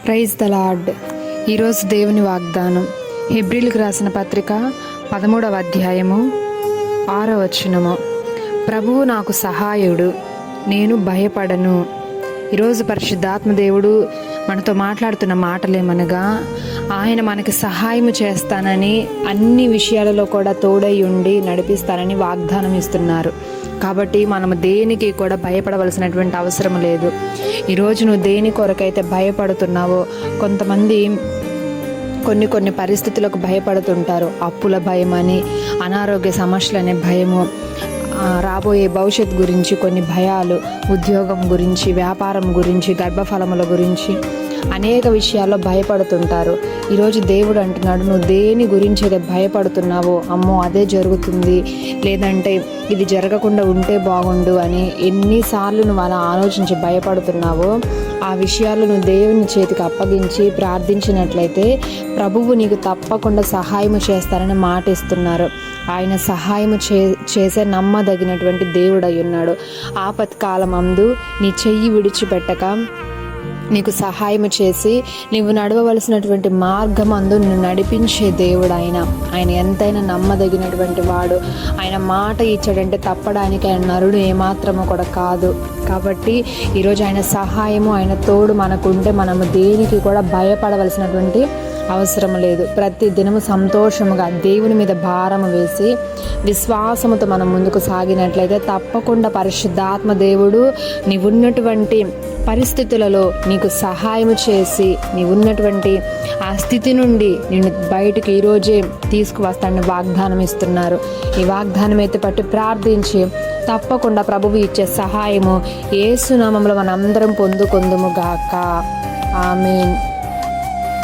Praise the lord. ఈరోజు దేవుని వాగ్దానం హెబ్రీలకు రాసిన పత్రిక 13వ అధ్యాయము 6వ వచనము. ప్రభువు నాకు సహాయుడు, నేను భయపడను. ఈరోజు పరిశుద్ధాత్మ దేవుడు మనతో మాట్లాడుతున్న మాటలేమనగా, ఆయన మనకి సహాయం చేస్తానని, అన్ని విషయాలలో కూడా తోడై ఉండి నడిపిస్తానని వాగ్దానం ఇస్తున్నారు. కాబట్టి మనము దేనికి కూడా భయపడవలసినటువంటి అవసరం లేదు. ఈరోజు నువ్వు దేని కొరకైతే భయపడుతున్నావో, కొంతమంది కొన్ని పరిస్థితులకు భయపడుతుంటారు. అప్పుల భయమని, అనారోగ్య సమస్యలనే భయము, రాబోయే భవిష్యత్తు గురించి కొన్ని భయాలు, ఉద్యోగం గురించి, వ్యాపారం గురించి, గర్భఫలముల గురించి అనేక విషయాల్లో భయపడుతుంటారు. ఈరోజు దేవుడు అంటున్నాడు, నువ్వు దేని గురించి అయితే భయపడుతున్నావో, అమ్మో అదే జరుగుతుంది, లేదంటే ఇది జరగకుండా ఉంటే బాగుండు అని ఎన్నిసార్లు నువ్వు అలా ఆలోచించి భయపడుతున్నావో, ఆ విషయాలు నువ్వు దేవుని చేతికి అప్పగించి ప్రార్థించినట్లయితే ప్రభువు నీకు తప్పకుండా సహాయం చేస్తారని మాట ఇస్తున్నారు. ఆయన సహాయం చేసే నమ్మదగినటువంటి దేవుడై ఉన్నాడు. ఆపత్కాలం అందు నీ చెయ్యి విడిచిపెట్టక నీకు సహాయం చేసి నువ్వు నడవవలసినటువంటి మార్గం అందు నిన్ను నడిపించే దేవుడు ఆయన ఎంతైనా నమ్మదగినటువంటి వాడు. ఆయన మాట ఇచ్చాడంటే తప్పడానికి ఆయన నరుడు ఏమాత్రము కూడా కాదు. కాబట్టి ఈరోజు ఆయన సహాయము, ఆయన తోడు మనకుంటే మనము దేనికి కూడా భయపడవలసినటువంటి అవసరం లేదు. ప్రతి దినము సంతోషముగా దేవుని మీద భారము వేసి విశ్వాసముతో మనం ముందుకు సాగినట్లయితే తప్పకుండా పరిశుద్ధాత్మ దేవుడు నీవున్నటువంటి పరిస్థితులలో నీకు సహాయం చేసి నీవున్నటువంటి ఆ స్థితి నుండి నిన్ను బయటకు ఈరోజే తీసుకువస్తానని వాగ్దానం ఇస్తున్నారు. ఈ వాగ్దానం అయితే పట్టి ప్రార్థించి తప్పకుండా ప్రభువు ఇచ్చే సహాయము యేసు నామములో మనందరం పొందుకొందుము గాక. ఆమేన్.